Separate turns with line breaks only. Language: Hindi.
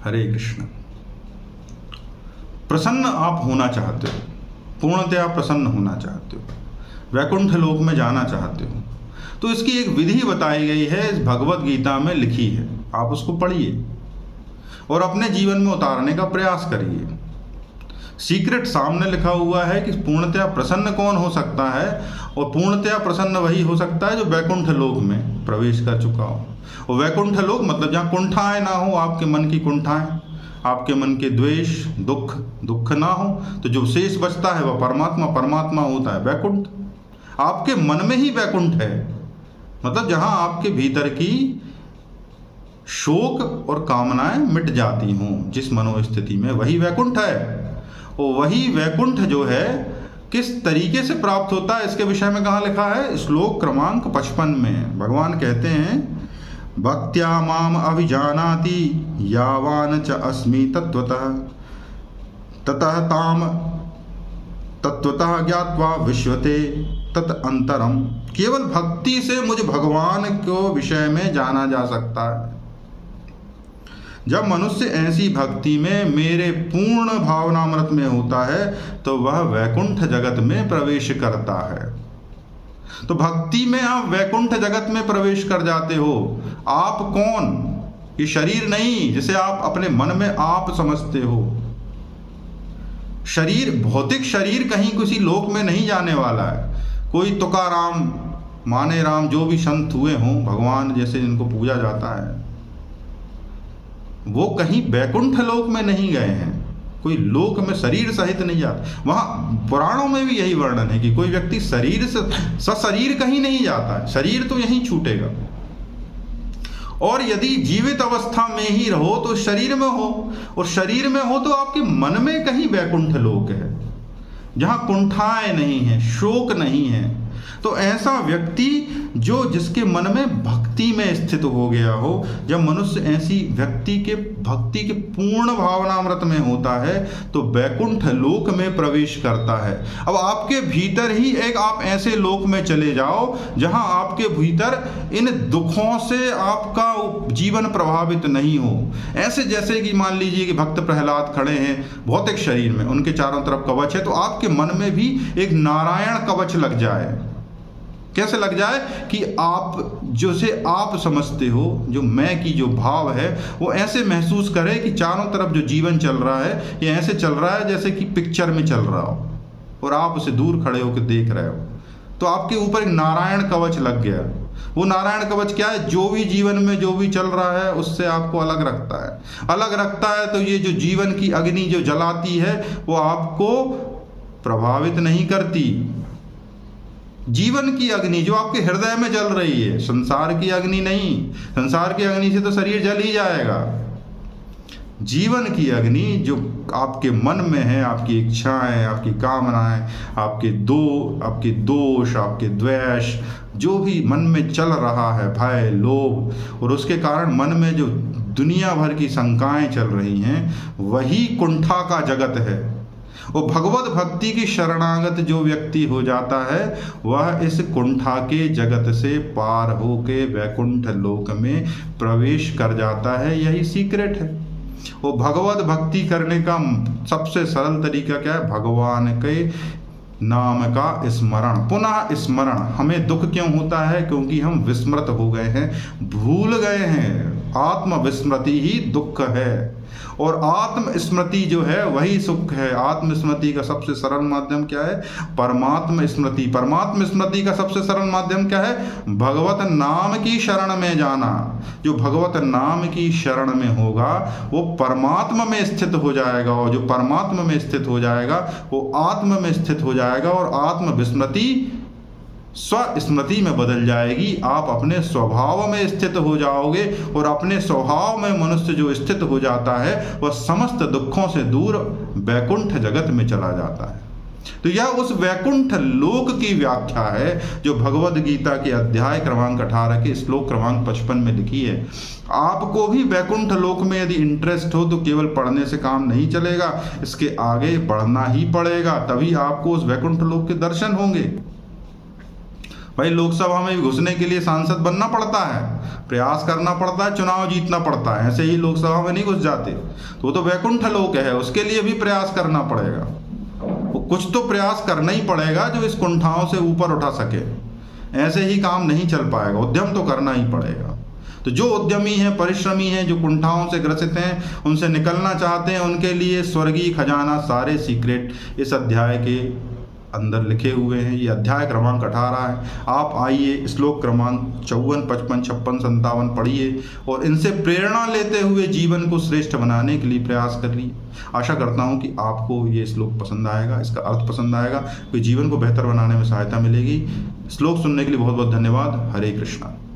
हरे कृष्ण। प्रसन्न आप होना चाहते हो, पूर्णतया प्रसन्न होना चाहते हो, वैकुंठ लोक में जाना चाहते हो, तो इसकी एक विधि बताई गई है, इस भगवत गीता में लिखी है। आप उसको पढ़िए और अपने जीवन में उतारने का प्रयास करिए। सीक्रेट सामने लिखा हुआ है कि पूर्णतया प्रसन्न कौन हो सकता है, और पूर्णतया प्रसन्न वही हो सकता है जो वैकुंठ लोक में प्रवेश कर चुका हो। और वैकुंठ लोक मतलब जहाँ कुंठाएं ना हो, आपके मन की कुंठाएं, आपके मन के द्वेष दुख ना हो, तो जो शेष बचता है वह परमात्मा होता है वैकुंठ। आपके मन में ही वैकुंठ है, मतलब जहाँ आपके भीतर की शोक और कामनाएं मिट जाती हों, जिस मनोस्थिति में, वही वैकुंठ है। और वही वैकुंठ जो है किस तरीके से प्राप्त होता है, इसके विषय में कहाँ लिखा है? श्लोक क्रमांक 55 में भगवान कहते हैं, भक्त्या माम अभिजानाति यावान च अस्मि तत्वतः ततः ताम तत्वतः ज्ञात्वा विश्वते तत् अंतरम। केवल भक्ति से मुझे भगवान को विषय में जाना जा सकता है। जब मनुष्य ऐसी भक्ति में मेरे पूर्ण भावनामृत में होता है तो वह वैकुंठ जगत में प्रवेश करता है। तो भक्ति में आप वैकुंठ जगत में प्रवेश कर जाते हो। आप कौन? ये शरीर नहीं जिसे आप अपने मन में आप समझते हो। शरीर, भौतिक शरीर कहीं किसी लोक में नहीं जाने वाला है। कोई तुकाराम, माने राम, जो भी संत हुए हों, भगवान जैसे जिनको पूजा जाता है, वो कहीं वैकुंठ लोक में नहीं गए हैं। कोई लोक में शरीर सहित नहीं जाता। वहाँ पुराणों में भी यही वर्णन है कि कोई व्यक्ति शरीर से सशरीर कहीं नहीं जाता है, शरीर तो यहीं छूटेगा। और यदि जीवित अवस्था में ही रहो तो शरीर में हो, और शरीर में हो तो आपके मन में कहीं वैकुंठ लोक है, जहाँ कुंठाएं नहीं है, शोक नहीं है। तो ऐसा व्यक्ति जो जिसके मन में भक्ति में स्थित हो गया हो, जब मनुष्य ऐसी व्यक्ति के भक्ति के पूर्ण भावनामृत में होता है तो वैकुंठ लोक में प्रवेश करता है। अब आपके भीतर ही एक आप ऐसे लोक में चले जाओ जहां आपके भीतर इन दुखों से आपका जीवन प्रभावित नहीं हो। ऐसे जैसे कि मान लीजिए कि भक्त प्रहलाद खड़े हैं भौतिक शरीर में, उनके चारों तरफ कवच है, तो आपके मन में भी एक नारायण कवच लग जाए। कैसे लग जाए कि आप जो से आप समझते हो, जो मैं की जो भाव है, वो ऐसे महसूस करे कि चारों तरफ जो जीवन चल रहा है ये ऐसे चल रहा है जैसे कि पिक्चर में चल रहा हो, और आप उसे दूर खड़े होकर देख रहे हो। तो आपके ऊपर एक नारायण कवच लग गया। वो नारायण कवच क्या है? जो भी जीवन में जो भी चल रहा है उससे आपको अलग रखता है। अलग रखता है तो ये जो जीवन की अग्नि जो जलाती है वो आपको प्रभावित नहीं करती। जीवन की अग्नि जो आपके हृदय में जल रही है, संसार की अग्नि नहीं। संसार की अग्नि से तो शरीर जल ही जाएगा। जीवन की अग्नि जो आपके मन में है, आपकी इच्छाएं, आपकी कामनाएं, आपके दोष, आपके द्वेष, जो भी मन में चल रहा है, भय, लोभ, और उसके कारण मन में जो दुनिया भर की शंकाएं चल रही हैं, वही कुंठा का जगत है। वो भगवत भक्ति की शरणागत जो व्यक्ति हो जाता है वह इस कुंठा के जगत से पार होके वैकुंठ लोक में प्रवेश कर जाता है। यही सीक्रेट है। वो भगवत भक्ति करने का सबसे सरल तरीका क्या है? भगवान के नाम का स्मरण, पुनः स्मरण। हमें दुख क्यों होता है? क्योंकि हम विस्मृत हो गए हैं, भूल गए हैं। आत्म विस्मृति ही दुख है, और आत्म स्मृति जो है वही सुख है। आत्म स्मृति का सबसे सरल माध्यम क्या है? परमात्म स्मृति। परमात्म स्मृति का सबसे सरल माध्यम क्या है? भगवत नाम की शरण में जाना। जो भगवत नाम की शरण में होगा वो परमात्मा में स्थित हो जाएगा, और जो परमात्मा में स्थित हो जाएगा वो आत्म में स्थित हो जाएगा, और आत्म विस्मृति स्वस्मृति में बदल जाएगी। आप अपने स्वभाव में स्थित हो जाओगे, और अपने स्वभाव में मनुष्य जो स्थित हो जाता है वह समस्त दुखों से दूर वैकुंठ जगत में चला जाता है। तो यह उस वैकुंठ लोक की व्याख्या है जो भगवद गीता के अध्याय क्रमांक 18 के श्लोक क्रमांक 55 में लिखी है। आपको भी वैकुंठ लोक में यदि इंटरेस्ट हो तो केवल पढ़ने से काम नहीं चलेगा, इसके आगे बढ़ना ही पड़ेगा, तभी आपको उस वैकुंठ लोक के दर्शन होंगे। भाई लोकसभा में घुसने के लिए सांसद बनना पड़ता है, प्रयास करना पड़ता है, चुनाव जीतना पड़ता है, ऐसे ही लोकसभा में नहीं घुस जाते। तो वो तो वैकुंठ लोक है, उसके लिए भी प्रयास करना पड़ेगा। वो कुछ तो प्रयास करना ही पड़ेगा जो इस कुंठाओं से ऊपर उठा सके, ऐसे ही काम नहीं चल पाएगा, उद्यम तो करना ही पड़ेगा। तो जो उद्यमी हैं, परिश्रमी हैं, जो कुंठाओं से ग्रसित हैं, उनसे निकलना चाहते हैं, उनके लिए स्वर्गीय खजाना सारे सीक्रेट इस अध्याय के अंदर लिखे हुए हैं। ये अध्याय क्रमांक 18 है। आप आइए श्लोक क्रमांक 54, 55, 56, 57 पढ़िए और इनसे प्रेरणा लेते हुए जीवन को श्रेष्ठ बनाने के लिए प्रयास करिए। आशा करता हूँ कि आपको ये श्लोक पसंद आएगा, इसका अर्थ पसंद आएगा, कोई जीवन को बेहतर बनाने में सहायता मिलेगी। श्लोक सुनने के लिए बहुत बहुत धन्यवाद। हरे कृष्णा।